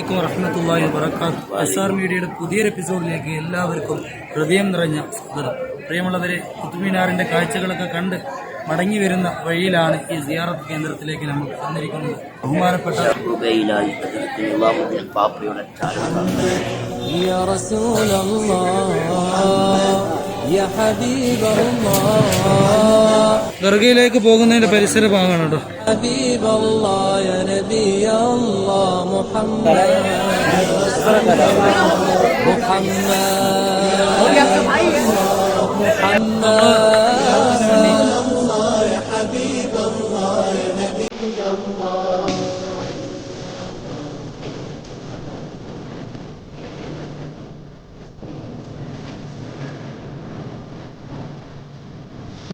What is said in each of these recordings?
വറഹ്മത്തുള്ളാഹി വബറകാതുഹു. അസാർ മീഡിയയുടെ പുതിയൊരു എപ്പിസോഡിലേക്ക് എല്ലാവർക്കും ഹൃദയം നിറഞ്ഞ സ്വാഗതം. പ്രിയമുള്ളവരെ, കുതുബ് മിനാറിന്റെ കാഴ്ചകളൊക്കെ കണ്ട് മടങ്ങി വരുന്ന വഴിയിലാണ് ഈ സിയാറത്ത് കേന്ദ്രത്തിലേക്ക് നമ്മൾ വന്നിരിക്കുന്നത്. ബഹുമാനപ്പെട്ട ദർഗയിലേക്ക് പോകുന്നതിന്റെ പരിസര ഭാഗമാണ് കേട്ടോ.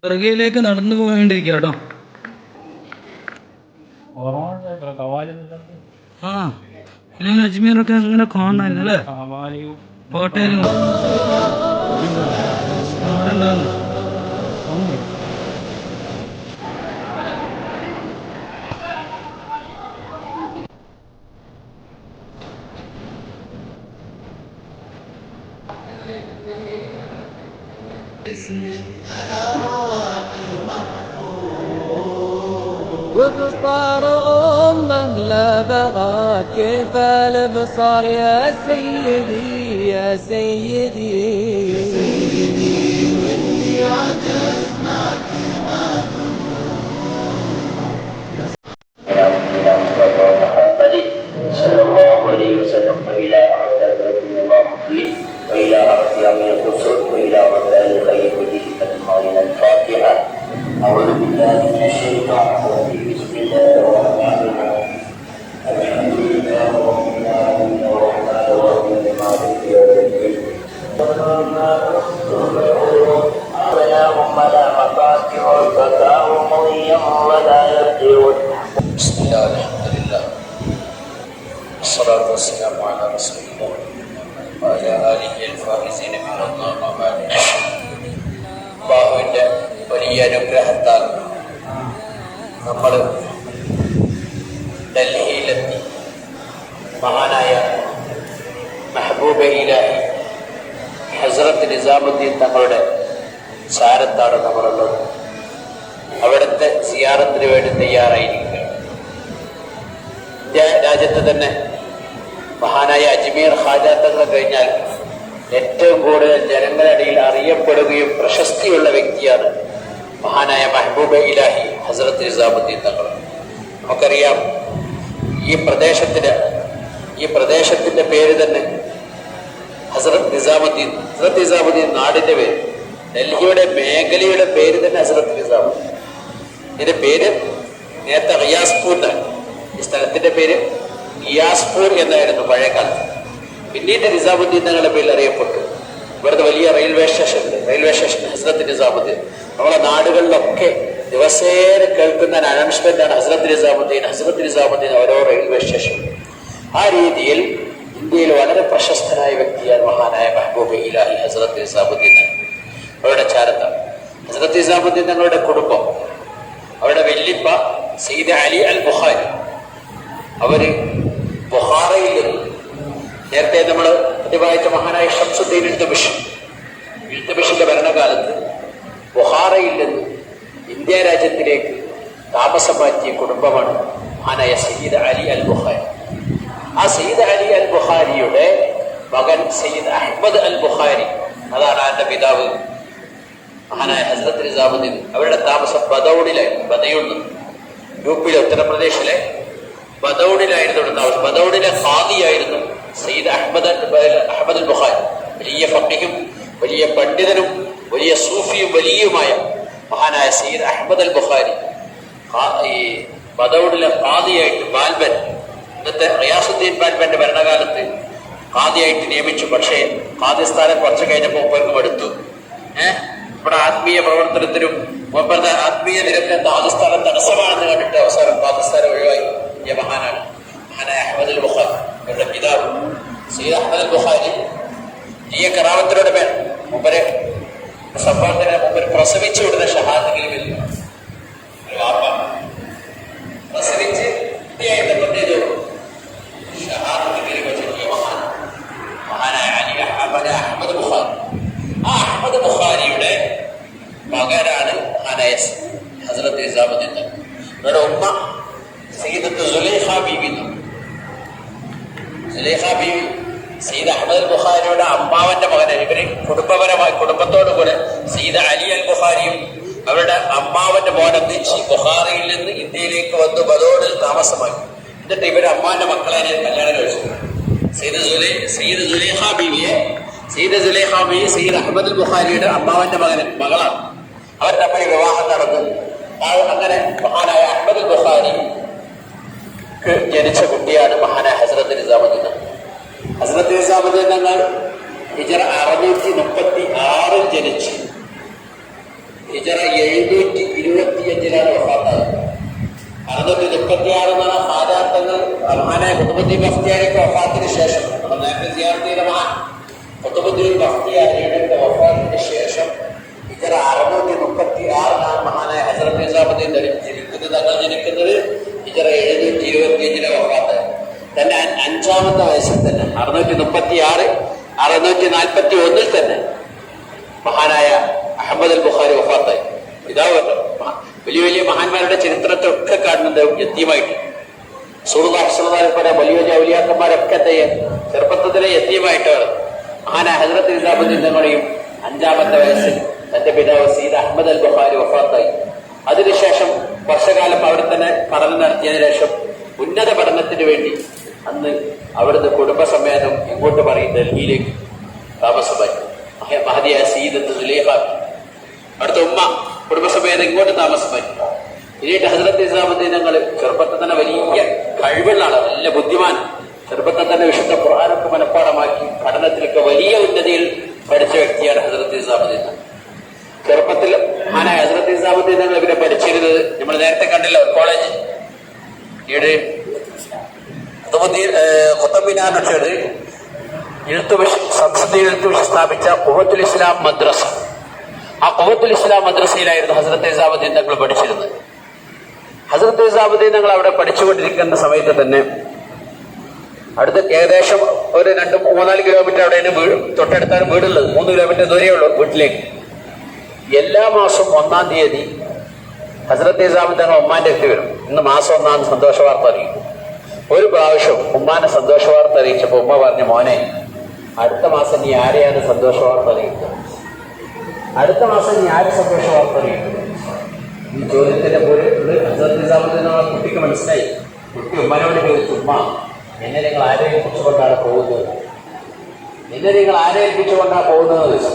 ദർഗയിലേക്ക് നടന്നു പോകേണ്ടിരിക്കുക കേട്ടോ. ആ ഇല്ലെങ്കിൽ അജ്മീറൊക്കെ അങ്ങനെ കാണാനില്ല അല്ലേ? കോട്ടയിലും وبصار أمه لا بغى كيف البصار يا سيدي يا سيدي واللي عجزناك ما محمد صلى الله عليه وسلم وإلى عبد الله وإلى عبد أمير القصر وإلى عبد الخير وجهة الخالد الفاتحة. أعوذ بالله من الشيطان الرجيم. بسم الله الرحمن الرحيم. الحمد لله رب العالمين الرحمن الرحيم مالك يوم الدين. اللهم لا مفاتيح الفتاه مضيا ولا يبدئ. بسم الله الحمد لله والصلاة والسلام على رسول الله وعلى آله الفائزين من الله وبعد. അല്ലാഹുവിന്റെ വലിയ അനുഗ്രഹത്താൽ നമ്മൾ ഡൽഹിയിലെത്തി. മഹാനായ മെഹബൂബെ ഇലാഹി ഹസ്രത്ത് നിസാമുദ്ദീൻ തങ്ങളുടെ ചാരത്താണ് നമ്മളുള്ളത്. അവിടുത്തെ സിയാറത്തിന് വേണ്ടി തയ്യാറായിരിക്കുകയാണ്. ഇന്ത്യ രാജ്യത്ത് തന്നെ മഹാനായ അജ്മീർ ഖാജ തങ്ങൾ കഴിഞ്ഞാൽ ഏറ്റവും കൂടുതൽ ജനങ്ങളിടയിൽ അറിയപ്പെടുകയും പ്രശസ്തിയുള്ള വ്യക്തിയാണ് മഹാനായ മെഹബൂബെ ഇലാഹി ഹസ്രത്ത് നിസാമുദ്ദീൻ തങ്ങൾ. നമുക്കറിയാം, ഈ പ്രദേശത്തിന്റെ പേര് തന്നെ ഹസ്രത്ത് നിസാമുദ്ദീൻ. ഹസ്രത്ത് നിസാമുദ്ദീൻ നാടിന്റെ പേര്, ഡൽഹിയുടെ മേഖലയുടെ പേര് തന്നെ ഹസ്രത്ത് നിസാമുദ്ദീൻ. ഇതിന്റെ പേര് നേരത്തെ റിയാസ്പൂർ എന്നാണ്. ഈ സ്ഥലത്തിന്റെ പേര് റിയാസ്പൂർ എന്നായിരുന്നു പഴയ കാലത്ത്. പിന്നീട് നിസാമുദ്ദീൻ തങ്ങളുടെ പേരിൽ അറിയപ്പെട്ടു. ഇവിടുത്തെ വലിയ റെയിൽവേ സ്റ്റേഷൻ ഹസ്രത്ത് നിസാമുദ്ദീൻ. നമ്മളെ നാടുകളിലൊക്കെ ദിവസേന കേൾക്കുന്ന അനൗൺസ്മെന്റ് ആണ് ഹസ്രത്ത് നിസാമുദ്ദീൻ ഓരോ റെയിൽവേ സ്റ്റേഷൻ. ആ രീതിയിൽ ഇന്ത്യയിൽ വളരെ പ്രശസ്തനായ വ്യക്തിയാണ് മഹാനായ മെഹബൂബെ ഇലാഹി ഹസ്രത്ത് നിസാമുദ്ദീൻ. അവരുടെ ചാരത്താണ് ഹസ്രത്ത് നിസാമുദ്ദീൻ തങ്ങളുടെ കുടുംബം. അവരുടെ വല്യപ്പ സയ്യിദ് അലി അൽ ബുഖാരി. അവര് ബുഖാറയിൽ നിന്ന് നേരത്തെ നമ്മൾ പതിവായിച്ച മഹാനായ ഷംസുദ്ദീൻ ഇൽത്തുമിഷിന്റെ ഭരണകാലത്ത് ബുഖാറയിൽ നിന്ന് ഇന്ത്യ രാജ്യത്തിലേക്ക് താമസം മാറ്റിയ കുടുംബമാണ് മഹാനായ സയ്യിദ് അലി അൽ ബുഖാരി. ആ സയ്യിദ് അലി അൽ ബുഖാരിയുടെ മകൻ സയ്യിദ് അഹ്മദ് അൽ ബുഖാരി, അതാണ് അവന്റെ പിതാവ് മഹാനായ ഹസ്രത്ത് നിസാമുദ്ദീൻ. അവരുടെ താമസം ബദൗണിലായിരുന്നു. യുപിയിലെ ഉത്തർപ്രദേശിലെ ബദൗണിലായിരുന്നു താമസം. ബദൗണിലെ ഖാദിയായിരുന്നു സയ്യിദ് അഹ്മദ് അൽ ബുഖാരി. വലിയ ഫഖീഹും വലിയ പണ്ഡിതനും വലിയ സൂഫിയും വലിയുമായ മഹാനായ സയ്യിദ് അഹ്മദ് അൽ ബുഖാരി ഈ ബദൗണിലെ ഖാദിയായിട്ട് ബാൽബൻ, ഇന്നത്തെ റിയാസുദ്ദീൻ ബാൽബന്റെ ഭരണകാലത്ത് ഖാദിയായിട്ട് നിയമിച്ചു. പക്ഷേ ഖാദി സ്ഥാനം കുറച്ച് കഴിഞ്ഞപ്പോൾ മൂപ്പർക്കും എടുത്തു. ഇവിടെ ആത്മീയ പ്രവർത്തനത്തിനും മൂപ്പരുടെ ആത്മീയ നിരക്ക് ഖാദിസ്ഥാനം തടസ്സമാണെന്ന് കണ്ടിട്ട് അവസാനം ഖാദിസ്ഥാനം ഒഴിവായി. മഹാനായ അഹ്മദ് അൽ ബുഖാരി, അവരുടെ പിതാവ് സയ്യിദ് അഹ്മദ് അൽ ബുഖാരി ഈ കറാമത്തിലൂടെ മൂപ്പരെ സംഭവത്തിന് മൂപ്പര് പ്രസവിച്ചു വിടുന്ന ഷഹാദെങ്കിലും ഇല്ല. പ്രസവിച്ച് ഷഹാദെങ്കിലും സുലൈഖ ബീവി സയ്യിദ് അഹ്മദ് അൽ ബുഖാരിയുടെ അമ്മാവന്റെ മകനാണ്. ഇവര് കുടുംബത്തോടു കൂടെ സയ്യിദ് അലി അൽ ബുഖാരിയും അവരുടെ അമ്മാവന്റെ മോനൊന്നിച്ച് ബുഖാറിയിൽ നിന്ന് ഇന്ത്യയിലേക്ക് വന്ന് ബദോഡിൽ താമസമാക്കി. എന്നിട്ട് ഇവര് അമ്മാന്റെ മക്കളെ കല്യാണം കഴിച്ചു. സയ്യിദ് സുലൈഖ ബീവിയെ സയ്യിദ് അഹ്മദ് അൽ ബുഖാരിയുടെ അമ്മാവന്റെ മകളാണ്. അവർ തമ്മിൽ വിവാഹം നടന്നു. അങ്ങനെ മഹാനായ അഹ്മദ് അൽ ബുഖാരി ജനിച്ച കുട്ടിയാണ് മഹാനായ ഹസ്രത്ത് നിസാമുദ്ദീൻ. ഹസ്രത്ത് നിസാമുദ്ദീൻ തങ്ങൾ ഹിജറ 636 ജനിച്ചു. ഹിജറ 725 വഫാത്തായത്. 636 എന്നാണ് ഹാജാത്തങ്ങൾ മഹാനായ ഖുത്ബുദ്ദീൻ ബഖ്തിയാരിയുടെ വഫാത്തിന് ശേഷം, നമ്മൾ നേരത്തെ സിയാറത്ത് ചെയ്ത മഹാൻ ഖുത്ബുദ്ദീൻ ബഖ്തിയാരിയുടെ വഫാത്തിന് ശേഷം ഹിജറ 636 മഹാനായ ഹസ്രത്ത് നിസാമുദ്ദീൻ ജനിക്കുന്നത്. തങ്ങൾ ജനിക്കുന്നത് ഹിജറ 725 വഫാത്ത്. തന്റെ 5ാമത്തെ വയസ്സിൽ തന്നെ 646 തന്നെ മഹാനായ അഹ്മദ് അൽ ബുഖാരി വഫാത്തായി. ഇതാവല്ലോ വലിയ വലിയ മഹാന്മാരുടെ ചരിത്രത്തൊക്കെ കാണുന്നത് യത്തീമായിട്ട്. റസൂലുള്ളാഹി സ്വല്ലല്ലാഹു അലൈഹി വസല്ലം വലിയ വലിയ ഔലിയാക്കന്മാരൊക്കെ ചെറുപ്പത്തിലെ യത്തീമായിട്ടാണ്. മഹാനായ ഹസ്രത്ത് നിസാമുദ്ദീൻ തങ്ങളെയും 5ാമത്തെ വയസ്സിൽ തന്റെ പിതാവ് സയ്യിദ് അഹ്മദ് അൽ ബുഖാരി വഫാത്തായി. അതിനുശേഷം വർഷകാലം അവിടെ തന്നെ പഠനം നടത്തിയതിനു ശേഷം ഉന്നത പഠനത്തിന് വേണ്ടി അന്ന് അവിടുന്ന് കുടുംബസമേതം ഇങ്ങോട്ട് പറയും ഡൽഹിയിലേക്ക് താമസമായി. മഹദിയായ സയ്യിദത്ത് സുലൈഖ അവിടുത്തെ ഉമ്മ കുടുംബസമേതം ഇങ്ങോട്ട് താമസമായി. പിന്നീട് ഹസ്രത്ത് നിസാമുദ്ദീൻ തങ്ങൾ ചെറുപ്പത്തിൽ തന്നെ വലിയ കഴിവുള്ള ആളാണ്, നല്ല ബുദ്ധിമാൻ. ചെറുപ്പത്തിൽ തന്നെ വിശുദ്ധ ഖുർആനൊക്കെ മനഃപ്പാടമാക്കി പഠനത്തിലൊക്കെ വലിയ ഉന്നതിയിൽ പഠിച്ച വ്യക്തിയാണ് ഹസ്രത്ത് നിസാമുദ്ദീൻ. ചെറുപ്പത്തിൽ മഹാനായ ഹസ്രത്ത് നിസാമുദ്ദീൻ തങ്ങൾ ഇവരെ പഠിച്ചിരുന്നത് നമ്മൾ നേരത്തെ കണ്ടില്ല, കോളേജ് ഇവിടെ കുത്തബിനാറിനടുത്ത് സംസ്കൃതി എഴുത്തുവിഷ സ്ഥാപിച്ച ഖുവത്തുൽ ഇസ്ലാം മദ്രസ. ആ ഖുവത്തുൽ ഇസ്ലാം മദ്രസയിലായിരുന്നു ഹസ്രത്ത് നിസാമുദ്ദീൻ തങ്ങൾ പഠിച്ചിരുന്നത്. ഹസ്രത്ത് നിസാമുദ്ദീൻ തങ്ങൾ അവിടെ പഠിച്ചുകൊണ്ടിരിക്കുന്ന സമയത്ത് തന്നെ അടുത്ത് ഏകദേശം ഒരു 2-3-4 കിലോമീറ്റർ അവിടെയാണ് തൊട്ടടുത്താണ് വീടുള്ളത്. 3 കിലോമീറ്റർ ദൂരെയുള്ളൂ വീട്ടിലേക്ക്. എല്ലാ മാസവും 1-ാം തീയതി ഹസ്രത്ത് നിസാമുദ്ദീൻ തങ്ങൾ ഉമ്മാന്റെ അടുത്ത് വരും. ഇന്ന് മാസം 1-ാം സന്തോഷ വാർത്ത അറിയിക്കും. ഒരു പ്രാവശ്യം ഉമ്മാനെ സന്തോഷ വാർത്ത അറിയിച്ചപ്പോൾ ഉമ്മ പറഞ്ഞു, മോനെ അടുത്ത മാസം നീ ആരെയാണ് സന്തോഷ വാർത്ത അറിയിക്കുക? അടുത്ത മാസം നീ ആര് സന്തോഷ വാർത്ത അറിയിക്കുക? ഈ ചോദ്യത്തിന്റെ പോലെ ഹസ്രത്ത് നിസാമുദ്ദീൻ കുട്ടിക്ക് മനസ്സിലായി. കുട്ടി ഉമ്മാനോട് ചോദിച്ചു, ഉമ്മ എന്നെ നിങ്ങൾ ആരെ ഏൽപ്പിച്ചുകൊണ്ടാണ് പോകുന്നത്? ചോദിച്ചു.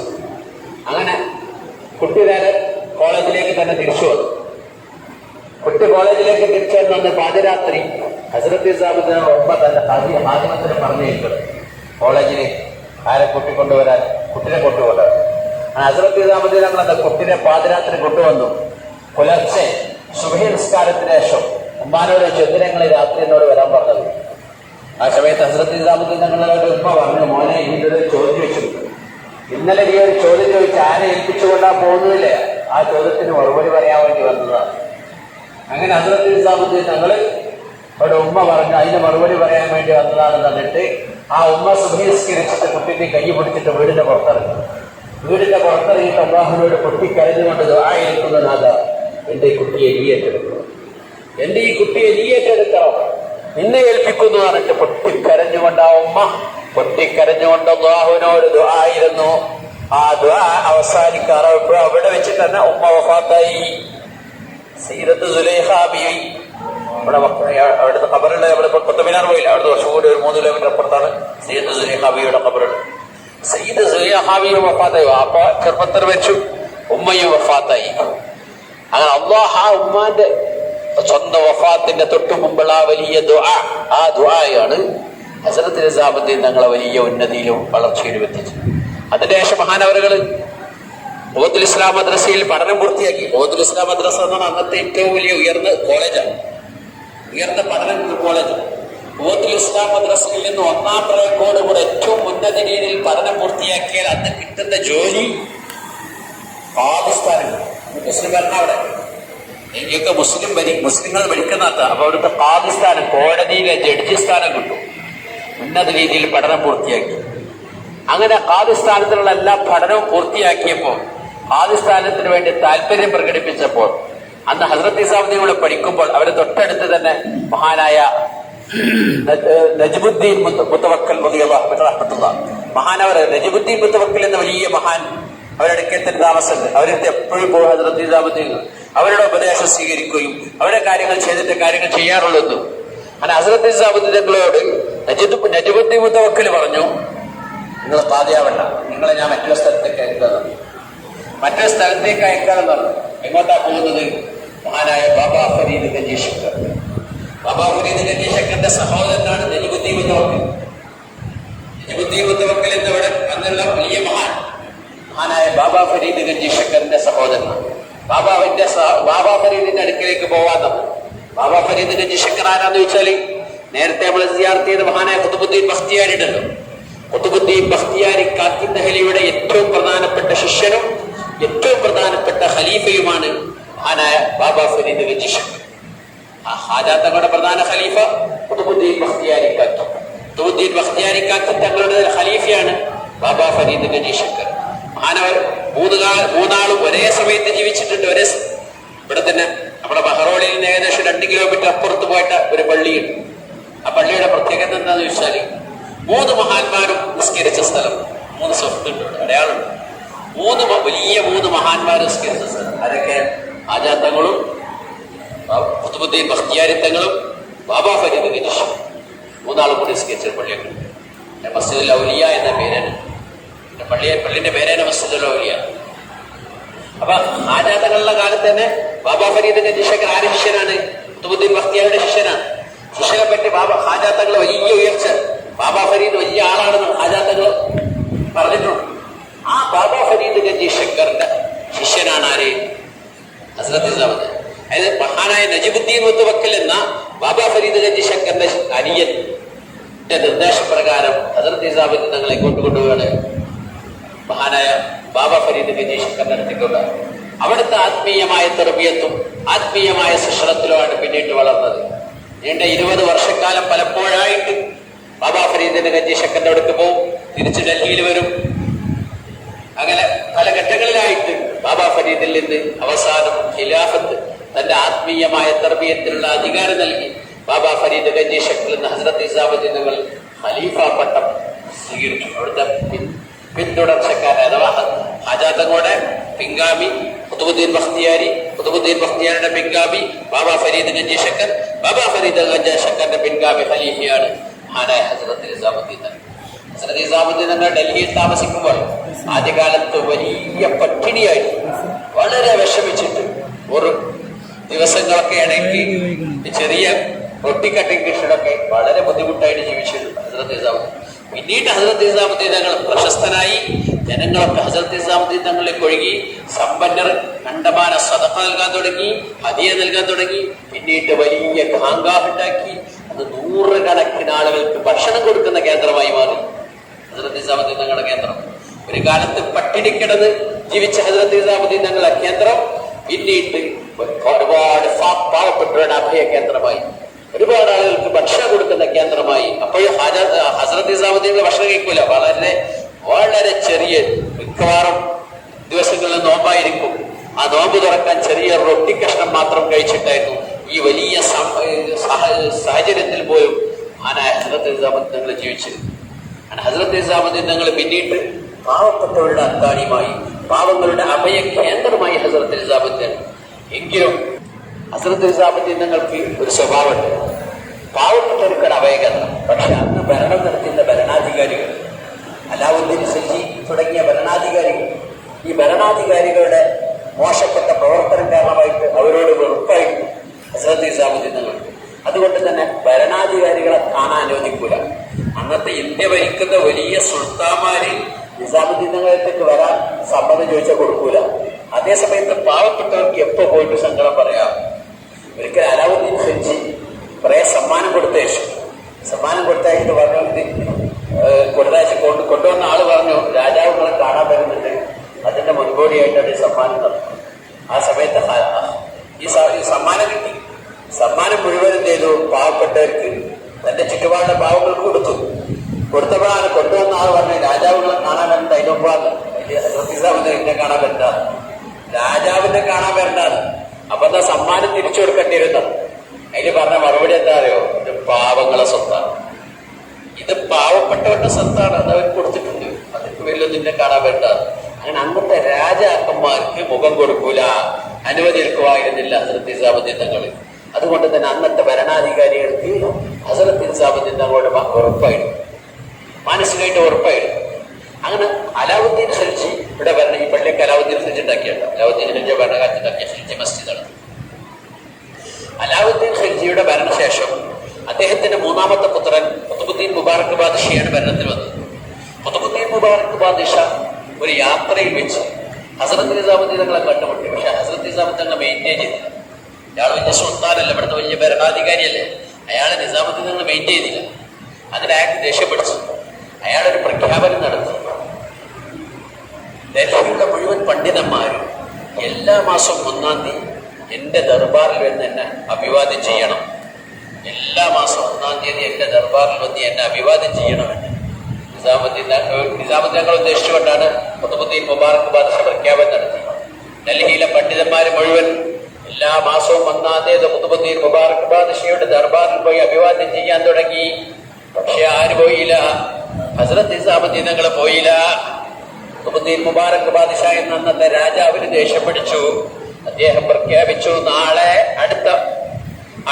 അങ്ങനെ കുട്ടി നേരെ കോളേജിലേക്ക് തന്നെ തിരിച്ചു വന്നു. കുട്ടി കോളേജിലേക്ക് തിരിച്ചു വന്ന് പാതിരാത്രി ഹസ്രത്ത് നിസാമുദ്ദീൻ ഉമ്മ തന്റെ ഹാദിമത്തിന് പറഞ്ഞേക്കും കോളേജിൽ ആരെ കുട്ടിനെ കൊണ്ടുവരാൻ. ഹസ്രത്ത് നിസാമുദ്ദീൻ തങ്ങൾ കുട്ടിനെ പാതിരാത്രി കൊണ്ടുവന്നു. പുലർച്ചെ സുബഹി നിസ്കാരത്തിന് ശേഷം ഉമ്മാനോട് എന്തിനെ രാത്രി എന്നോട് വരാൻ പറഞ്ഞത്. ആ സമയത്ത് ഹസ്രത്ത് നിസാമുദ്ദീൻ തങ്ങളുടെ ഉമ്മ പറഞ്ഞു, മോനെ ഇതൊരു ചോദ്യം വെച്ചിട്ടുണ്ട്. ഇന്നലെ ഈ ഒരു ചോദ്യം ചോദിച്ച് ആരെ ഏൽപ്പിച്ചുകൊണ്ടാ പോകുന്നില്ലേ? ആ ചോദ്യത്തിന് മറുപടി പറയാൻ വേണ്ടി വന്നതാണ്. അങ്ങനെ ഹസ്രത്ത് നിസാമുദ്ദീൻ തങ്ങൾ അവിടെ ഉമ്മ പറഞ്ഞു അതിന് മറുപടി പറയാൻ വേണ്ടി വന്നതാണെന്ന് പറഞ്ഞിട്ട് ആ ഉമ്മ സുബഹി നിസ്കരിച്ചിട്ട് കുട്ടിന്റെ കൈ പിടിച്ചിട്ട് വീടിന്റെ പുറത്തിറങ്ങിയിട്ട് അല്ലാഹുവിനോട് പൊട്ടിക്കരഞ്ഞുകൊണ്ട് ദുആ ഇരിക്കുന്നതാ, എന്റെ ഈ കുട്ടിയെ നീ ഏറ്റെടുക്കണം, നിന്നെ ഏൽപ്പിക്കുന്നു പറഞ്ഞിട്ട് പൊട്ടിക്കരഞ്ഞുകൊണ്ട് ആ ഉമ്മ അല്ലാഹുവിനോട് ദുആയിരുന്നു. ആ ദുആ അവസാനിക്കാറായപ്പോൾ അവിടെ വെച്ച് തന്നെ ഉമ്മ വഫാത്തായി. സയ്യിദത്ത് സുലൈഖ ബീവി അവിടുത്തെ ഖബറുണ്ട്. അവിടെ കുത്തബിനാർ പോയില്ല, അവിടുത്തെ കുറച്ചുകൂടി ഒരു 3 കിലോമീറ്റർ അപ്പുറത്താണ് സയ്യിദത്ത് സുലൈഖ ബീവിയുടെ ഖബറുണ്ട്. സയ്യിദ് സുലൈഖ ബീവി വഫാത്തായി. വാപ്പ ചെറുപ്പത്തിൽ വെച്ചു, ഉമ്മയും വഫാത്തായി. അങ്ങനെ അല്ലാഹ് ആ ഉമ്മാന്റെ സ്വന്തം വഫാത്തിന്റെ തൊട്ടു മുമ്പുള്ള ആ വലിയ ദുആ, ആ ദുആയാണ് ഹസ്രത്ത് നിസാമുദ്ദീൻ തങ്ങളെ വലിയ ഉന്നതിയിലും വളർച്ചയിലും എത്തിച്ചു. അതിനുശേഷം മഹാനവറുകൾ ഖുവത്തുൽ ഇസ്ലാം മദ്രസയിൽ പഠനം പൂർത്തിയാക്കി. ഖുവത്തുൽ ഇസ്ലാം മദ്രസ എന്നാണ് അന്നത്തെ ഏറ്റവും വലിയ ഉയർന്ന കോളേജാണ്, ഉയർന്ന പഠനം കോളേജ്. ഖുവത്തുൽ ഇസ്ലാം മദ്രസയിൽ നിന്ന് 1-ാം റേക്കോർഡ് കൂടെ ഏറ്റവും ഉന്നത രീതിയിൽ പഠനം പൂർത്തിയാക്കിയാൽ അന്ന് കിട്ടുന്ന ജോലി പാകിസ്ഥാനിൽ മുസ്ലിം ഭരണം. അവിടെ ഇന്ത്യയൊക്കെ മുസ്ലിങ്ങൾ ഭരിക്കുന്നത. അപ്പൊ അവിടുത്തെ പാകിസ്ഥാനം കോടതിയിലെ ജഡ്ജി സ്ഥാനം കിട്ടും. ഉന്നത രീതിയിൽ പഠനം പൂർത്തിയാക്കി. അങ്ങനെ ഖാദിസ്ഥാനത്തിലുള്ള എല്ലാ പഠനവും പൂർത്തിയാക്കിയപ്പോൾ ഖാദിസ്ഥാനത്തിന് വേണ്ടി താല്പര്യം പ്രകടിപ്പിച്ചപ്പോൾ അന്ന് ഹസ്രത്ത് നിസാമുദ്ദീൻ പഠിക്കുമ്പോൾ അവരെ തൊട്ടടുത്ത് തന്നെ മഹാനായ നജ്മുദ്ദീൻ മുത്തവക്കൽ റഹ്മത്തുള്ളാഹി മഹാനവർ നജ്മുദ്ദീൻ മുത്തവക്കൽ എന്ന വലിയ മഹാൻ അവരുടെ അടുക്കൽ താമസമുണ്ട്. അവരുടെ എപ്പോഴും പോകും ഹസ്രത്ത് നിസാമുദ്ദീൻ. അവരുടെ ഉപദേശം സ്വീകരിക്കുകയും അവരുടെ കാര്യങ്ങൾ ചെയ്തിട്ട് കാര്യങ്ങൾ ചെയ്യാറുള്ളൂ. അങ്ങനെ ഹസ്രത്ത് നിസാമുദ്ദീൻ തങ്ങളോട് നജ്മുദ്ദീൻ മുത്തവക്കൽ പറഞ്ഞു, നിങ്ങൾ പാതയാവണ്ട, നിങ്ങളെ ഞാൻ മറ്റൊരു സ്ഥലത്തേക്ക് അയക്കാമെന്ന്. മറ്റൊരു സ്ഥലത്തേക്ക് അയക്കാമെന്ന് പറഞ്ഞു. എങ്ങോട്ടാ പോകുന്നത്? മഹാനായ ബാബാ ഫരീദ് ഗഞ്ചി ശക്കർ. ബാബാ ഫരീദ് ഗഞ്ചി ശക്കറിന്റെ സഹോദരനാണ് നജ്മുദ്ദീൻ മുത്തവക്കൽ. നജ്മുദ്ദീൻ മുത്തവക്കൽ എന്നവിടെ അന്നുള്ള വലിയ മഹാനായ ബാബാ ഫരീദ് ഗഞ്ചി ശക്കറിന്റെ സഹോദരനാണ്. ബാബാ ഫരീദിന്റെ അടുക്കലേക്ക് പോവാൻ ബാബാ ഫരീദ് ഗഞ്ചി ശക്കർ ആരാന്ന് ചോദിച്ചാല് നേരത്തെ നമ്മൾ സിയാറത്ത് ചെയ്ത മഹാനായ ഖുതുബുദ്ദീൻ ബഖ്തിയാരി ഉണ്ടല്ലോ. ഖുതുബുദ്ദീൻ ബഖ്തിയാരി കാക്കിൻ ദഹ്ലിയുടെ ഏറ്റവും പ്രധാനപ്പെട്ട ശിഷ്യനും ഏറ്റവും പ്രധാനപ്പെട്ട ഖലീഫയുമാണ് മഹാനായ ബാബാ ഫരീദ് ഗഞ്ചി ശക്കർ. ഹാജാ തങ്ങളുടെ പ്രധാന ഖലീഫ ഖുതുബുദ്ദീൻ ബഖ്തിയാരി കാക്കി. ഖുതുബുദ്ദീൻ ബഖ്തിയാരി കാക്കി തങ്ങളുടെ ഖലീഫയാണ് ബാബാ ഫരീദ് ഗഞ്ചി ശക്കർ. മഹാനവർ മൂന്നാളും ഒരേ സമയത്ത് ജീവിച്ചിട്ടുണ്ട്. ഇവിടെ തന്നെ നമ്മുടെ ബഹ്റോളിൽ നിന്ന് ഏകദേശം 2 കിലോമീറ്റർ അപ്പുറത്ത് പോയിട്ട് ഒരു പള്ളിയുണ്ട്. ആ പള്ളിയുടെ പ്രത്യേകത എന്താണെന്ന് ചോദിച്ചാല് 3 മഹാന്മാരും നിസ്കരിച്ച സ്ഥലം. 3 സ്വത്തുണ്ട്, അടയാളുണ്ട്. 3 മഹാന്മാർ നിസ്കരിച്ച സ്ഥലം. അതൊക്കെ ഹാജാ തങ്ങളും ഖുതുബുദ്ദീൻ ബഖ്തിയാരി തങ്ങളും ബാബാ ഫരീദ് ഗഞ്ചി ശക്കർ 3 ആളും കൂടി നിസ്കരിച്ച പള്ളിയൊക്കെ മസ്ജിദുൽ ഔലിയ എന്ന പേരാണ്. പള്ളിന്റെ പേരാണ് മസ്ജിദുൽ ഔലിയ. അപ്പൊ ഹാജാ തങ്ങളുടെ കാലത്ത് തന്നെ ബാബാ ഫരീദ് ഗഞ്ചി ശക്കർ ആര് ശിഷ്യനാണ്? ഖുതുബുദ്ദീൻ ബഖ്തിയാരിയുടെ ശിഷ്യനാണ്. ശിഷ്യനെ പറ്റി ഹാജാ തങ്ങൾ വലിയ ഉയർച്ച, ബാബാ ഫരീദ് വലിയ ആളാണെന്ന് ഹാജാ തങ്ങൾ പറഞ്ഞിട്ടുണ്ട്. ആ ബാബാ ഫരീദ് ഗഞ്ചി ശക്കറിന്റെ ശിഷ്യനാണ് ആര്? ഹസ്രത്ത് നിസാമുദ്ദീൻ. അതായത് മഹാനായ നജ്മുദ്ദീൻ മുത്തവക്കൽ എന്ന ബാബാ ഫരീദ് ഗഞ്ചി ശക്കറിന്റെ അനിയന്റെ നിർദ്ദേശപ്രകാരം ഹസ്രത്ത് നിസാമുദ്ദീൻ തങ്ങളെ കൊണ്ടുപോവുകയാണ് മഹാനായ ബാബാ ഫരീദ് ഗഞ്ചി ശക്കറിന്റെ അടുത്തേക്കുള്ള. അവിടുത്തെ ആത്മീയമായ തർബിയത്തും ആത്മീയമായ ശിക്ഷണത്തിലുമാണ് പിന്നീട് വളർന്നത്. നീണ്ട 20 വർഷക്കാലം പലപ്പോഴായിട്ട് ബാബാ ഫരീദ് ഗഞ്ചി ശക്കറിന്റെ അടുത്ത് പോവും, തിരിച്ച് ഡൽഹിയിൽ വരും. അങ്ങനെ പല ഘട്ടങ്ങളിലായിട്ട് ബാബാ ഫരീദിൽ നിന്ന് അവസാനം ഖിലാഫത്ത് തന്റെ ആത്മീയമായ തർബിയത്തിനുള്ള അധികാരം നൽകി ബാബാ ഫരീദ് ഗഞ്ചി ശക്കർ എന്ന ഹസ്രത്ത് നിസാമുദ്ദീൻ തങ്ങൾ ഖലീഫ പട്ടം സ്വീകരിച്ചു. അവിടുത്തെ പിന്തുടർച്ചക്കാരൻ അഥവാ ഹാജാ തങ്ങളുടെ പിൻഗാമി ഖുതുബുദ്ദീൻ ബഖ്തിയാരി, ഖുതുബുദ്ദീൻ ബഖ്തിയാരിയുടെ പിൻഗാമി ബാബാ ഫരീദ് ഗഞ്ചി ശക്കർ, ബാബാ ഫരീദ് ഗഞ്ചി ശക്കറിന്റെ പിൻഗാമി ഖലീഫയാണ് മഹാനായ ഹസ്രത്ത് നിസാമുദ്ദീൻ തങ്ങൾ. ഹസ്രത്ത് നിസാമുദ്ദീൻ തങ്ങൾ ഡൽഹിയിൽ താമസിക്കുമ്പോൾ ആദ്യകാലത്ത് വലിയ പട്ടിണിയായിട്ട് വളരെ വിഷമിച്ചിട്ട് ഒരു ദിവസങ്ങളൊക്കെ ഇടയ്ക്ക് ചെറിയ റൊട്ടിക്കട്ടിങ് കൃഷികളൊക്കെ വളരെ ബുദ്ധിമുട്ടായിട്ട് ജീവിച്ചിട്ടുണ്ട് ഹസ്രത്ത് നിസാമുദ്ദീൻ. പിന്നീട് ഹസ്രത്ത് നിസാമുദ്ദീൻ തങ്ങൾ പ്രശസ്തനായി. ജനങ്ങളൊക്കെ ഹസ്രത്ത് നിസാമുദ്ദീൻ തങ്ങളിലേക്ക് ഒഴുകി. സമ്പന്നർ കണ്ടമാന സദഖ നൽകാൻ തുടങ്ങി, ഹദിയ നൽകാൻ തുടങ്ങി. പിന്നീട് വലിയ ഖാൻഗാഹ് ഉണ്ടാക്കി. അത് 100 കണക്കിന് ആളുകൾക്ക് ഭക്ഷണം കൊടുക്കുന്ന കേന്ദ്രമായി മാറി ഹസ്രത്ത് നിസാമുദ്ദീൻ തങ്ങളുടെ കേന്ദ്രം. ഒരു കാലത്ത് പട്ടിണിക്കിടന്ന് ജീവിച്ച ഹസ്രത്ത് നിസാമുദ്ദീൻ തങ്ങളുടെ കേന്ദ്രം പിന്നീട് ഒരുപാട് പാവപ്പെട്ടവരുടെ അഭയ കേന്ദ്രമായി, ഒരുപാട് ആളുകൾക്ക് ഭക്ഷണം കൊടുക്കുന്ന കേന്ദ്രമായി. അപ്പോഴും ഹസ്രത്ത് നിസാമുദ്ദീൻ ഭക്ഷണം കഴിക്കൂല. വളരെ ചെറിയ, മിക്കവാറും ദിവസങ്ങളിൽ നോമ്പായിരിക്കും. ആ നോമ്പ് തുറക്കാൻ ചെറിയ റൊട്ടി കഷ്ണം മാത്രം കഴിച്ചിട്ടായിരുന്നു ഈ വലിയ സാഹചര്യത്തിൽ പോലും ഹസ്രത്ത് നിസാമുദ്ദീൻ തങ്ങൾ ജീവിച്ചിരുന്നു. ഹസ്രത്ത് നിസാമുദ്ദീൻ തങ്ങൾ പിന്നീട് പാവപ്പെട്ടവരുടെ അത്താണിയുമായി, പാവങ്ങളുടെ അഭയ കേന്ദ്രമായി ഹസ്രത്ത് നിസാമുദ്ദീൻ. എങ്കിലും ഹസ്രത്ത് നിസാമുദ്ദീൻ തങ്ങൾക്ക് ഒരു സ്വഭാവമുണ്ട്. പാവപ്പെട്ടവർക്കൊരു അഭയകേന്ദ്രം. പക്ഷെ അന്ന് ഭരണം നടത്തുന്ന ഭരണാധികാരികൾ, അലാവുദ്ദീൻ ഖിൽജി തുടങ്ങിയ ഭരണാധികാരികൾ, ഈ ഭരണാധികാരികളുടെ മോശപ്പെട്ട പ്രവർത്തനം കാരണമായിട്ട് അവരോട് വെറുപ്പായിട്ട് ഹസ്രത്ത് നിസാമുദ്ദീൻ തങ്ങൾക്ക്. അതുകൊണ്ട് തന്നെ ഭരണാധികാരികളെ കാണാൻ അനുവദിക്കൂല. അന്നത്തെ ഇന്ത്യ ഭരിക്കുന്ന വലിയ സുൽത്താന്മാര് നിസാമുദ്ദീൻ തങ്ങളിലേക്ക് വരാൻ സമ്മതം ചോദിച്ചാൽ കൊടുക്കൂല. അതേസമയത്ത് പാവപ്പെട്ടവർക്ക് എപ്പോ പോയിട്ട് സങ്കടം പറയാം. ഒരിക്കൽ അലാവുദ്ദീൻ ഖിൽജി കുറെ സമ്മാനം കൊടുത്തയച്ചിട്ട് പറഞ്ഞു, കൊണ്ടുവന്ന ആള് പറഞ്ഞു, രാജാവുകളെ കാണാൻ വരുന്നുണ്ട്, അതിന്റെ മുൻകൂടിയായിട്ട് അത് സമ്മാനം നടന്നു. ആ സമയത്ത് ഈ സമ്മാനം കിട്ടി. സമ്മാനം മുഴുവൻ എന്ത് ചെയ്തു? പാവപ്പെട്ടവർക്ക്, തന്റെ ചുറ്റുപാടിന്റെ പാവങ്ങൾക്ക് കൊടുത്തപ്പോഴാണ് കൊണ്ടുവന്ന ആൾ പറഞ്ഞു, രാജാവുകളെ കാണാൻ വരണ്ട, അതിനൊപ്പാണ് എന്നെ കാണാൻ വരണ്ട, രാജാവിനെ കാണാൻ വരണ്ടാണ്. അപ്പൊ എന്താ സമ്മാനം തിരിച്ചു കൊടുക്കേണ്ടിയിരുന്നത്? അതിന് പറഞ്ഞ മറുപടി എന്താ അറിയോ? ഇത് പാവങ്ങളെ സ്വത്താണ്, ഇത് പാവപ്പെട്ടവരുടെ സ്വത്താണ്, അത് അവർ കൊടുത്തിട്ടുണ്ട്, അതിന് വലിയൊന്നിന്റെ കാണാൻ പറ്റാതെ. അങ്ങനെ അന്നത്തെ രാജാക്കന്മാർക്ക് മുഖം കൊടുക്കൂല, അനുവദിക്കുമായിരുന്നില്ല ഹസ്രത്ത് നിസാമുദ്ദീൻ തങ്ങൾ. അതുകൊണ്ട് തന്നെ അന്നത്തെ ഭരണാധികാരികൾക്ക് ഹസ്രത്ത് നിസാമുദ്ദീൻ തങ്ങളോട് ഉറപ്പായിരുന്നു, മാനസികമായിട്ട് ഉറപ്പായിരുന്നു. അങ്ങനെ അലാവുദ്ദീൻ ഖിൽജി ഇവിടെ ഭരണ ഈ പള്ളിയൊക്കെ അലാവുദ്ദീൻ ഖിൽജി ഉണ്ടാക്കിയാണ്. അലാവുദ്ദീൻ ഖിൽജി ഭരണകാലത്ത് ഉണ്ടാക്കിയ ഖിൽജി മസ്ജിദാണ്. അലാവുദ്ദീൻ ഖിൽജിയുടെ ഭരണശേഷം അദ്ദേഹത്തിന്റെ മൂന്നാമത്തെ പുത്രൻ ഖുത്ബുദ്ദീൻ മുബാറക് ബാദ്ഷായാണ് ഭരണത്തിൽ വന്നത്. ഖുത്ബുദ്ദീൻ മുബാറക് ബാദ്ഷാ ഒരു യാത്രയിൽ വെച്ച് ഹസ്രത്ത് നിസാമുദ്ദീൻ തങ്ങളെ കണ്ടുമുട്ടി. പക്ഷെ ഹസ്രത്ത് നിസാമുദ്ദീൻ തങ്ങളെ മെയിൻറ്റെയിൻ ചെയ്തില്ല. അയാൾ വലിയ സുൽത്താനല്ല, ഇവിടുത്തെ വലിയ ഭരണാധികാരിയല്ലേ, അയാൾ നിസാമുദ്ദീൻ തങ്ങളെ മെയിൻറ്റെയിൻ ചെയ്തില്ല. അതിനയാൾക്ക് ദേഷ്യപ്പിടിച്ചു. അയാളൊരു പ്രഖ്യാപനം നടത്തി. ഡൽഹിയിലുള്ള മുഴുവൻ പണ്ഡിതന്മാരും എല്ലാ മാസവും 1-ാം തീയതി എന്റെ ദർബാറിൽ വന്ന് എന്നെ അഭിവാദ്യം ചെയ്യണം. എല്ലാ മാസവും 1-ാം തീയതി എന്റെ ദർബാറിൽ വന്ന് എന്നെ അഭിവാദ്യം ചെയ്യണമെന്ന് നിസാമുദ്ദീൻ തങ്ങൾ ഉദ്ദേശിച്ചുകൊണ്ടാണ് ഖുത്ബുദ്ദീൻ മുബാറക് ബാദ്ഷാ പ്രഖ്യാപനം നടത്തി. ഡൽഹിയിലെ പണ്ഡിതന്മാർ മുഴുവൻ എല്ലാ മാസവും 1-ാം തീയതി ഖുത്ബുദ്ദീൻ മുബാറക് ബാദ്ഷായുടെ ദർബാറിൽ പോയി അഭിവാദ്യം ചെയ്യാൻ തുടങ്ങി. പക്ഷെ ആര് പോയില്ല? ഹസ്രത്ത് നിസാമുദ്ദീൻ തങ്ങൾ പോയില്ല. ഖുത്ബുദ്ദീൻ മുബാറക് ബാദ്ഷാ എന്ന അന്നത്തെ രാജാവിന് ദേഷ്യം പിടിച്ചു. അദ്ദേഹം പ്രഖ്യാപിച്ചു, നാളെ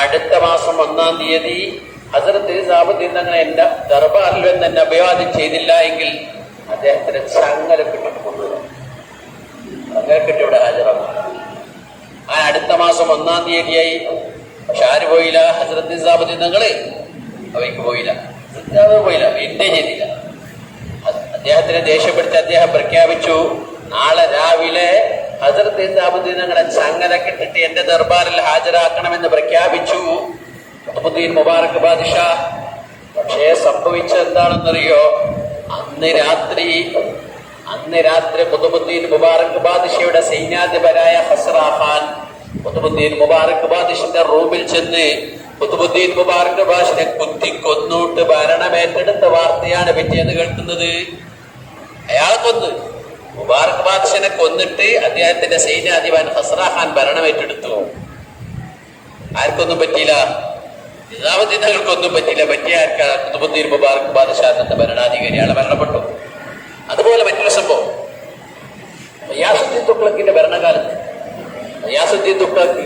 അടുത്ത മാസം 1-ാം തീയതി ഹസ്രത്ത് നിസാമുദ്ദീൻ തങ്ങൾ എന്റെ ദർബാറിൽ വന്ന് എന്നെ അഭിവാദ്യം ചെയ്തില്ല എങ്കിൽ അദ്ദേഹത്തിന് ചങ്ങല കിട്ടിട്ട് കൊണ്ടുവരും, ചങ്ങല കിട്ടി ഇവിടെ ഹാജരാകും. ആ അടുത്ത മാസം 1-ാം തീയതിയായി. പക്ഷെ ആര് പോയില്ല? ഹസ്രത്ത് നിസാമുദ്ദീൻ തങ്ങള് അവയ്ക്ക് പോയില്ല, മെയിൻറ്റെയിൻ ചെയ്തില്ല. അദ്ദേഹത്തിന് ദേഷ്യപ്പെടുത്തി അദ്ദേഹം പ്രഖ്യാപിച്ചു, നാളെ രാവിലെ ഹസ്രത്ത് നിസാമുദ്ദീൻ തങ്ങളെ ചങ്ങല കെട്ടിട്ട് എന്റെ ദർബാറിൽ ഹാജരാക്കണമെന്ന് പ്രഖ്യാപിച്ചു ഖുത്ബുദ്ദീൻ മുബാറക് ബാദ്ഷാ. പക്ഷേ സംഭവിച്ചത് എന്താണെന്നറിയോ? അന്ന് രാത്രി ഖുത്ബുദ്ദീൻ മുബാറക് ബാദ്ഷായുടെ സൈന്യാധിപരായ ഹസ്റാ ഖാൻ ഖുത്ബുദ്ദീൻ മുബാറക് ബാദ്ഷാന്റെ റൂമിൽ ചെന്ന് ഖുത്ബുദ്ദീൻ മുബാറക് ബാദ്ഷാനെ കുത്തിക്കൊന്നൂട്ട് ഭരണമേറ്റെടുത്ത വാർത്തയാണ് പിറ്റേന്ന് കേൾക്കുന്നത്. അയാളെ കൊന്ന്, മുബാറക് ബാദ്ഷാനെ കൊന്നിട്ട് അദ്ദേഹത്തിന്റെ സൈന്യാധിപൻ ഹസ്റാ ഖാൻ ഭരണമേറ്റെടുത്തു. ആർക്കൊന്നും പറ്റിയില്ല, നിസാമുദ്ദീൻ തങ്ങൾക്കൊന്നും പറ്റിയില്ല. പറ്റിയ ആർക്കാണ്? ഖുത്ബുദ്ദീൻ മുബാറക് ബാദ്ഷാ എന്ന ഭരണാധികാരി, ആളെ മരണപ്പെട്ടു. അതുപോലെ മറ്റൊരു സംഭവം, ഗിയാസുദ്ദീൻ തുഗ്ലക്കിന്റെ ഭരണകാലത്ത് ഗിയാസുദ്ദീൻ തുഗ്ലക്ക്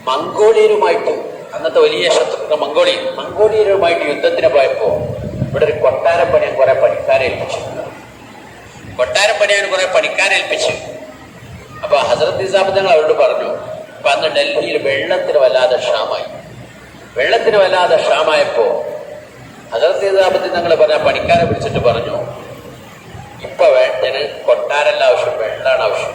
മംഗോളിയരുമായിട്ട്, അന്നത്തെ വലിയ ശത്രു മംഗോളിയരുമായിട്ട് യുദ്ധത്തിന് പോയപ്പോ ഇവിടെ ഒരു കൊട്ടാരം പണിയാൻ കുറെ പണിക്കാരെ ഏൽപ്പിച്ചു. അപ്പൊ ഹസ്രത്ത് നിസാമുദ്ദീൻ തങ്ങൾ അവരോട് പറഞ്ഞു, അപ്പൊ അന്ന് ഡൽഹിയിൽ വെള്ളത്തിന് വല്ലാതെ ക്ഷാമായപ്പോ ഹസ്രത്ത് നിസാമുദ്ദീൻ തങ്ങൾ പറഞ്ഞ പണിക്കാരെ വിളിച്ചിട്ട് പറഞ്ഞു, ഇപ്പൊ വേണ്ടതിന് കൊട്ടാരല്ല ആവശ്യം, വെള്ളമാണ് ആവശ്യം.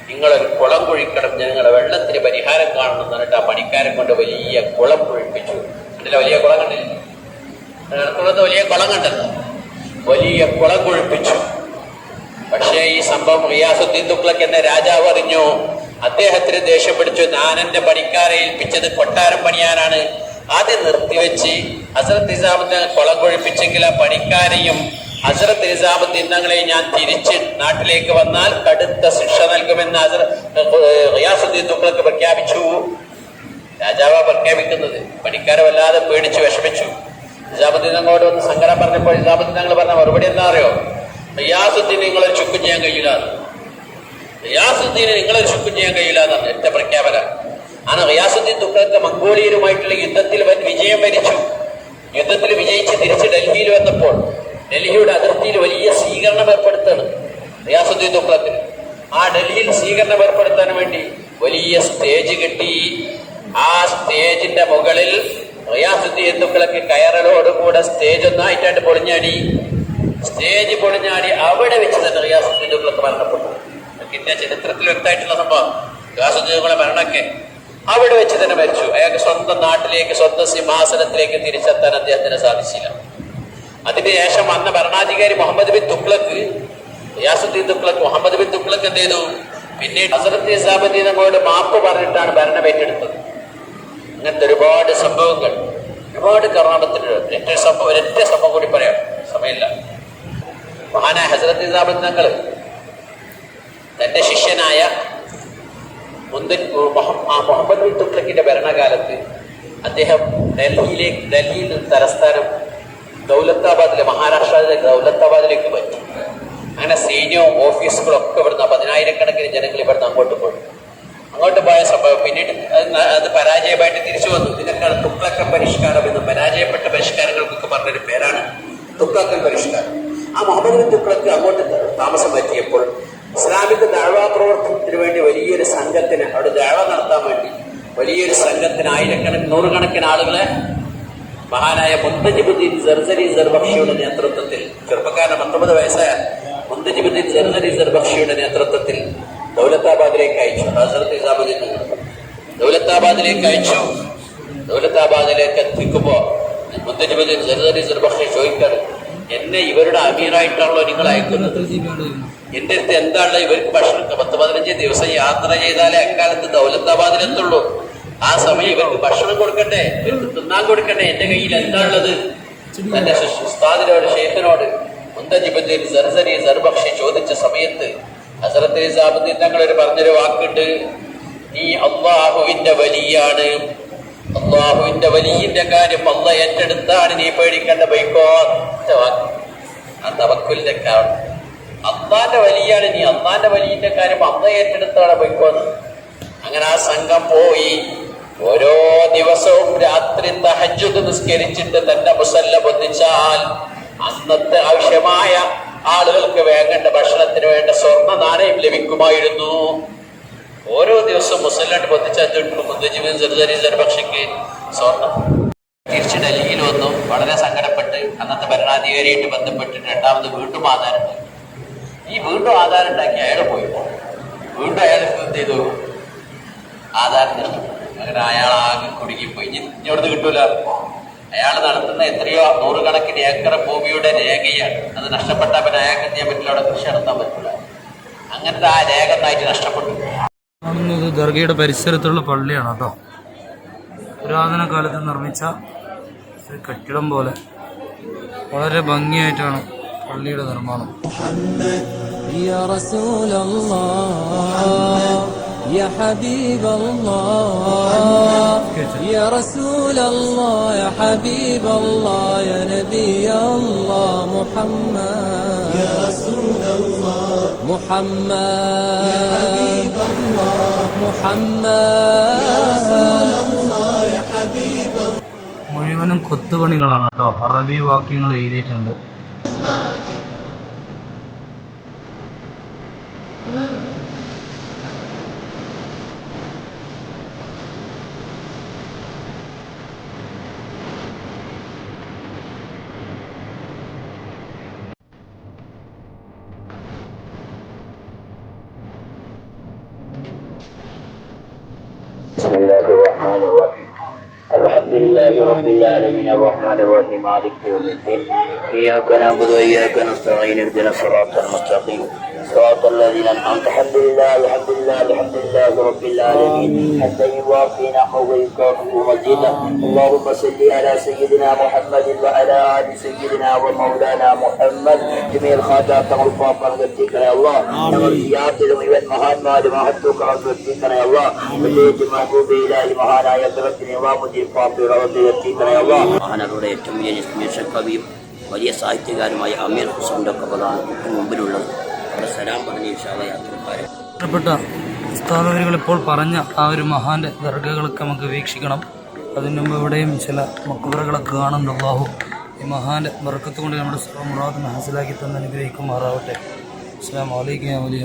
നിങ്ങളൊരു കുളം കുഴിക്കണം, ഞങ്ങളെ വെള്ളത്തിന് പരിഹാരം കാണണം എന്ന് പറഞ്ഞിട്ട് ആ പണിക്കാരൻ കൊണ്ട് വലിയ കുളം കുഴിപ്പിച്ചു. കണ്ടില്ല? വലിയ കുളം കണ്ടില്ല? അടുത്തുള്ളത് വലിയ കുളം കണ്ടല്ലോ, വലിയ കുളം കുഴിപ്പിച്ചു. പക്ഷേ ഈ സംഭവം ഗിയാസുദ്ദീൻ തുഗ്ലക്ക് എന്ന രാജാവ് അറിഞ്ഞു. അദ്ദേഹത്തിന് ദേഷ്യം പിടിച്ചു. ഞാൻ എന്റെ പണിക്കാരെ ഏൽപ്പിച്ചത് കൊട്ടാരം പണിയാനാണ്, ആദ്യം നിർത്തിവെച്ച് ഹസ്രത്ത് നിസാമുദ്ദീൻ കുളം കൊഴിപ്പിച്ചെങ്കിൽ ആ പണിക്കാരെയും ഹസ്രത്ത് നിസാമുദ്ദീൻ തങ്ങളെ ഞാൻ തിരിച്ച് നാട്ടിലേക്ക് വന്നാൽ കടുത്ത ശിക്ഷ നൽകുമെന്ന് ഗിയാസുദ്ദീൻ തുഗ്ലക്ക് പ്രഖ്യാപിച്ചു. രാജാവാ പ്രഖ്യാപിക്കുന്നത്. പണിക്കാരെ വല്ലാതെ പേടിച്ചു വിഷമിച്ചു. നിസാമുദ്ദീൻ തങ്ങളോട് വന്ന് സങ്കടം പറഞ്ഞപ്പോൾ നിസാമുദ്ദീൻ തങ്ങൾ പറഞ്ഞ മറുപടി എന്താ അറിയോ? ഗിയാസുദ്ദീന് നിങ്ങളൊരു ചുക്കും ചെയ്യാൻ കഴിയില്ല, എന്നാണ് എന്റെ പ്രഖ്യാപനം. ആണ് ഗിയാസുദ്ദീൻ തുഗ്ലക്ക് മംഗോളിയരുമായിട്ടുള്ള യുദ്ധത്തിൽ വിജയം വരിച്ചു. യുദ്ധത്തിൽ വിജയിച്ച് തിരിച്ച് ഡൽഹിയിൽ വന്നപ്പോൾ ഡൽഹിയുടെ അതിർത്തിയിൽ വലിയ സ്വീകരണം ഏർപ്പെടുത്താണ് ഗിയാസുദ്ദീൻ തുഗ്ലക്കിന്. ആ ഡൽഹിയിൽ സ്വീകരണം ഏർപ്പെടുത്താൻ വേണ്ടി വലിയ സ്റ്റേജ് കെട്ടി. ആ സ്റ്റേജിന്റെ മുകളിൽ ഗിയാസുദ്ദീൻ തുഗ്ലക്ക് കയറലോടുകൂടെ സ്റ്റേജ് ഒന്നായിട്ടായിട്ട് പൊളിഞ്ഞാടി. അവിടെ വെച്ച് തന്നെ ഗിയാസുദ്ദീൻ തുഗ്ലക്ക് മരണപ്പെട്ടു. ഇന്ത്യ ചരിത്രത്തിൽ വ്യക്തമായിട്ടുള്ള സംഭവം. ഗിയാസുദ്ദീൻ തുഗ്ലക്ക് മരണമൊക്കെ അവിടെ വെച്ച് തന്നെ മരിച്ചു. അയാൾക്ക് സ്വന്തം നാട്ടിലേക്ക്, സ്വന്തം സിംഹാസനത്തിലേക്ക് തിരിച്ചെത്താൻ അദ്ദേഹത്തിന് സാധിച്ചില്ല. അതിനുശേഷം അന്ന് ഭരണാധികാരി മുഹമ്മദ് ബിൻ തുഗ്ലക്ക്, ഗിയാസുദ്ദീൻ തുഗ്ലക്ക്, മുഹമ്മദ് ബിൻ തുഗ്ലക്ക് എന്ത് ചെയ്തു? പിന്നീട് ഹസ്രത്ത് നിസാമുദ്ദീൻ തങ്ങളോട് മാപ്പ് പറഞ്ഞിട്ടാണ് ഭരണം ഏറ്റെടുത്തത്. അങ്ങനത്തെ ഒരുപാട് സംഭവങ്ങൾ, ഒരുപാട് കറാമത്തിൻ്റെ ഒരൊറ്റ സംഭവം കൂടി പറയാം, സമയമില്ല. മഹാനായ ഹസ്രത്ത് നിസാമുദ്ദീൻ തങ്ങൾ തന്റെ ശിഷ്യനായ മുഹമ്മദ് ബിൻ തുഗ്ലക്കിന്റെ ഭരണകാലത്ത് അദ്ദേഹം ഡൽഹിയിൽ തലസ്ഥാനം ദൗലത്താബാദിലെ മഹാരാഷ്ട്രയിലെ ദൗലത്താബാദിലേക്ക് പറ്റി. അങ്ങനെ സൈന്യവും ഓഫീസുകളൊക്കെ ഇവിടുന്ന് 10,000-കണക്കിന് ജനങ്ങൾ ഇവിടുന്ന് അങ്ങോട്ട് പോയ സംഭവം പിന്നീട് അത് പരാജയമായിട്ട് തിരിച്ചു വന്നു. ഇതിനൊക്കെയാണ് തുഗ്ലക്കൻ പരിഷ്കാരം എന്ന്, പരാജയപ്പെട്ട പരിഷ്കാരങ്ങൾക്കൊക്കെ പറഞ്ഞൊരു പേരാണ് തുഗ്ലക്കൻ പരിഷ്കാരം. ആ മുഹമ്മദ് ബിൻ തുഗ്ലക്ക് അങ്ങോട്ട് താമസം പറ്റിയപ്പോൾ ഇസ്ലാമിക ദഅ്വാ പ്രവർത്തനത്തിന് വേണ്ടി വലിയൊരു സംഘത്തിന്, അവിടെ ദഅ്വാ നടത്താൻ വേണ്ടി വലിയൊരു സംഘത്തിന് നൂറുകണക്കിന് ആളുകളെ മഹാനായ മുന്തജിബുദ്ദീൻ സർസരി സർബക്ഷിയുടെ നേതൃത്വത്തിൽ, ചെറുപ്പക്കാരൻ 19 വയസ്സായ മുന്തജിബുദ്ദീൻ സർസരി സർബക്ഷിയുടെ നേതൃത്വത്തിൽ ദൗലത്താബാദിലേക്ക് അയച്ചു. ഹസ്രത്ത് നിസാമുദ്ദീൻ ദൗലത്താബാദിലേക്ക് അയച്ചു. ദൗലത്താബാദിലേക്ക് എത്തിക്കുമ്പോ മുന്തജിബുദ്ദീൻ സർസരി സർബക്ഷി ചോദിക്കാറ്, എന്നെ ഇവരുടെ അമീറായിട്ടാണല്ലോ നിങ്ങൾ അയക്കുന്നത്, എന്റെ അടുത്ത് എന്താണല്ലോ ഇവർക്ക് ഭക്ഷണം 10-15 ദിവസം യാത്ര ചെയ്താലേ അക്കാലത്ത് ദൗലത്താബാദിലെത്തുള്ളൂ. ആ സമയം ഇവർക്ക് ഭക്ഷണം കൊടുക്കണ്ടേ, ഇവർക്ക് തിന്നാൻ കൊടുക്കണ്ടേ, എന്റെ കയ്യിൽ എന്താണുള്ളത്? തന്റെ ഉസ്താദിനോട്, ഷെയ്ഖിനോട് മുന്തജിബുദ്ദീൻ സർസരി സർബക്ഷി ചോദിച്ച സമയത്ത് ഹസ്രത്ത് നിസാമുദ്ദീൻ തങ്ങൾ പറഞ്ഞൊരു വാക്കുണ്ട്, നീ അള്ളാഹുവിന്റെ വലിയാണ്, അള്ളാഹുവിന്റെ വലിയന്റെ കാര്യം അള്ള ഏറ്റെടുത്താണ്, നീ പേടിക്കേണ്ട ബൈക്കോ. വാക്ക് ആ തവക്കുലിന്റെ കാരണം അള്ളാന്റെ വലിയാണ്, നീ അള്ളാന്റെ വലിയന്റെ കാര്യം അള്ള ഏറ്റെടുത്താണ് ബൈക്കോന്ന്. അങ്ങനെ ആ സംഘം പോയി. ഓരോ ദിവസവും രാത്രി തഹജ്ജുദ് നിസ്കരിച്ചിട്ട് തന്റെ മുസല്ല പൊന്തിച്ചാൽ അന്നത്തെ ആവശ്യമായ ആളുകൾക്ക് വേണ്ട ഭക്ഷണത്തിന് വേണ്ട സ്വർണ്ണ നാണയം ലഭിക്കുമായിരുന്നു. ഓരോ ദിവസവും മുസല്ലാട്ട് പൊന്തിച്ചും മുന്തജിബുദ്ദീൻ സർസരി സർബക്ഷിക്ക് സ്വർണം. തിരിച്ച് ഡൽഹിയിൽ വന്നു. വളരെ സങ്കടപ്പെട്ട് അന്നത്തെ ഭരണാധികാരിയായിട്ട് ബന്ധപ്പെട്ടിട്ട് രണ്ടാമത് വീണ്ടും ആധാരം ഉണ്ടാക്കി. ഈ വീണ്ടും ആധാരം ഉണ്ടാക്കി അയാൾ പോയപ്പോൾ വീണ്ടും അയാൾ എന്ത് ചെയ്തു? ആധാരം നഷ്ടപ്പെട്ടു. അങ്ങനെ അയാൾ ആകെ കുടുങ്ങിപ്പോയി. ഇനി ഇവിടുന്ന് കിട്ടൂല. അയാൾ നടത്തുന്ന എത്രയോ നൂറുകണക്കിന് ഏക്കർ ഭൂമിയുടെ രേഖയാണ്. അത് നഷ്ടപ്പെട്ടാൽ പിന്നെ അയാൾക്ക് എന്ത് ചെയ്യാൻ പറ്റില്ല, അവിടെ കൃഷി നടത്താൻ പറ്റില്ല. അങ്ങനത്തെ ആ രേഖ ഒന്നായിട്ട് നഷ്ടപ്പെട്ടു. കാണുന്നത് ദർഗയുടെ പരിസരത്തുള്ള പള്ളിയാണ് കേട്ടോ. പുരാതന കാലത്ത് നിർമ്മിച്ച ഒരു കെട്ടിടം പോലെ വളരെ ഭംഗിയായിട്ടാണ് പള്ളിയുടെ നിർമ്മാണം. يا رسول الله يا حبيب الله يا رسول الله يا حبيب الله يا نبي الله محمد يا رسول الله محمد يا حبيب الله محمد يا رسول الله يا حبيب الله. മുഴുവനും കൊത്തുപണികളാണ് കേട്ടോ. അറബി വാക്യങ്ങൾ എഴുതിയിട്ടുണ്ട്. بسم الله الرحمن الرحيم الحمد لله رب العالمين الرحمن الرحيم مالك يوم الدين إياك نعبد وإياك نستعين اهدنا الصراط المستقيم صراط الذين أنعمت الحمد لله الحمد لله الحمد لله رب العالمين حتى يوافي نحو ويكافئ مزيدا اللهم صل على سيدنا محمد وعلى آل سيدنا ومولانا محمد جميع الخاتات والفاقر والذكر يا الله نوريات الميوان مهان مال مهدوك والذكر يا الله وليت محبوب إلهي مهانا يدركني ومدير فاطر والذكر يا الله മഹാനവരുടെ ഏറ്റവും വലിയ ജിസ്മിയ കവിയും വലിയ സാഹിത്യകാരുമായ അമീർ ഹുസൈൻ്റെ കബറാണ് മുമ്പിലുള്ളത്. അവിടെ സലാം പറഞ്ഞ ഇൻഷാല്ലാ യാത്രക്കാരെ ബന്ധപ്പെട്ട ഉസ്താദവരുകൾ ഇപ്പോൾ പറഞ്ഞ ആ ഒരു മഹാന്റെ ദർഗകളൊക്കെ നമുക്ക് വീക്ഷിക്കണം. അതിന് മുമ്പ് ഇവിടെയും ചില മക്ബറകളൊക്കെ കാണുന്നുണ്ട്. അല്ലാഹു ഈ മഹാന്റെ ബർക്കത്ത് കൊണ്ട് നമ്മുടെ സർവ്വമുറാദും ഹാസിലാക്കി തന്നെ അനുഗ്രഹിക്കുമാറാവട്ടെ. അസ്സലാമു അലൈക്കും യാ വലിയ.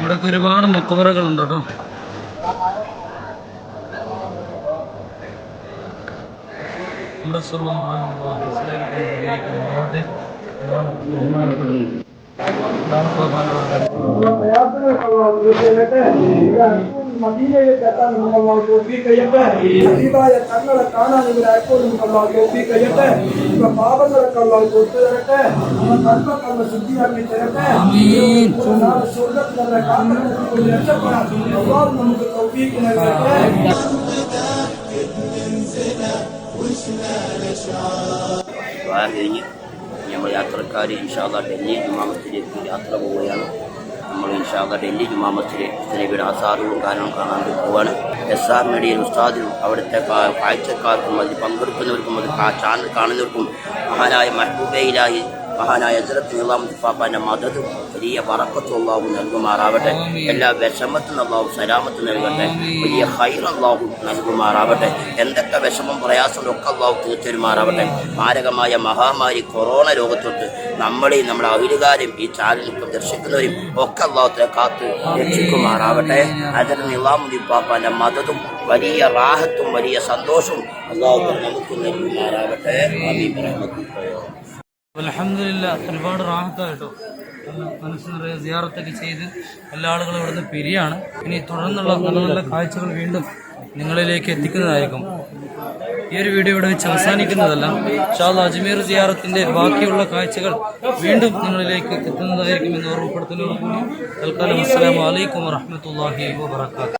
ഇവിടെയൊക്കെ ഒരുപാട് മക്ബറകളുണ്ട് കേട്ടോ. നമ്മുടെ തങ്ങളെ കാണാൻ ഇവരെപ്പോഴും കഴിയട്ടെ. ഇവ പാപങ്ങളൊക്കെ കൊടുത്തു തരട്ടെ. കർമ്മക്കർമ്മ ശുദ്ധിയാക്കി തരട്ടെ. സ്വർഗത്തിലെ കാരണത്തിൽ രക്ഷപ്പെടാൻ നമുക്ക് തൗഫീഖ് നൽകട്ടെ. ദ്വാ കഴിഞ്ഞ് നമ്മൾ യാത്രക്കാർ ഇൻഷാ അല്ലാഹ് ഡൽഹി ജുമാ മസ്ജിദിലേക്ക് യാത്ര പോവുകയാണ്. നമ്മൾ ഇൻഷാ അല്ലാഹ് ഡൽഹി ജുമാ മസ്ജിദ് നബിയുടെ ആസാറുകളും കാരണം കാണാൻ വേണ്ടി പോവുകയാണ്. SR മീഡിയയിൽ ഉസ്താദിനും അവിടുത്തെ കാഴ്ചക്കാർക്കും അതിൽ പങ്കെടുക്കുന്നവർക്കും അത് ചാനൽ കാണുന്നവർക്കും മഹാനായ മഹബൂബയിലായി മഹാനായ ഹസ്രത്ത് നിസാം പാപ്പാന്റെ മദതും വലിയ ബറക്കത്തും അല്ലാഹു നൽകുമാറാവട്ടെ. എല്ലാ വിഷമത്തും അല്ലാഹു സലാമത്ത് നൽകട്ടെ. വലിയ ഖൈർ അല്ലാഹു നൽകുമാറാവട്ടെ. എന്തൊക്കെ വിഷമം പ്രയാസം ഒക്കെ അല്ലാഹു തീർച്ചരുമാറാവട്ടെ. മാരകമായ മഹാമാരി കൊറോണ രോഗത്തൊട്ട് നമ്മളെയും നമ്മുടെ അയലുകാരെയും ഈ ചാനലിൽ ദർശിക്കുന്നവരും ഒക്കെ അല്ലാഹു കാത്ത് രക്ഷിക്കുമാറാവട്ടെ. ഹസ്രത്ത് നിസാമുദ്ദീൻ പാപ്പാന്റെ മദതും വലിയ റാഹത്തും വലിയ സന്തോഷവും അല്ലാഹു നമുക്ക് നൽകുമാറാവട്ടെ. ആമീൻ റഹ്മത്തുള്ളാഹി. അൽഹംദുലില്ലാഹ് ഒരുപാട് റാഹത്തായിട്ടോ മനസ്സ് നിറയെ സിയാറത്തൊക്കെ ചെയ്ത് എല്ലാ ആളുകളും ഇവിടുന്ന് പിരിയാണ്. ഇനി തുടർന്നുള്ള നല്ല നല്ല കാഴ്ചകൾ വീണ്ടും നിങ്ങളിലേക്ക് എത്തിക്കുന്നതായിരിക്കും. ഈ ഒരു വീഡിയോ ഇവിടെ വെച്ച് അവസാനിക്കുന്നതല്ല. ഇൻഷാ അല്ലാഹ് അജ്മീർ സിയാറത്തിന്റെ ബാക്കിയുള്ള കാഴ്ചകൾ വീണ്ടും നിങ്ങളിലേക്ക് എത്തുന്നതായിരിക്കും എന്ന് ഓർമ്മപ്പെടുത്തുന്നതോടുകൂടി തൽക്കാലം അസ്സലാമു അലൈക്കും വറഹ്മത്തുള്ളാഹി വബറകാതുഹു.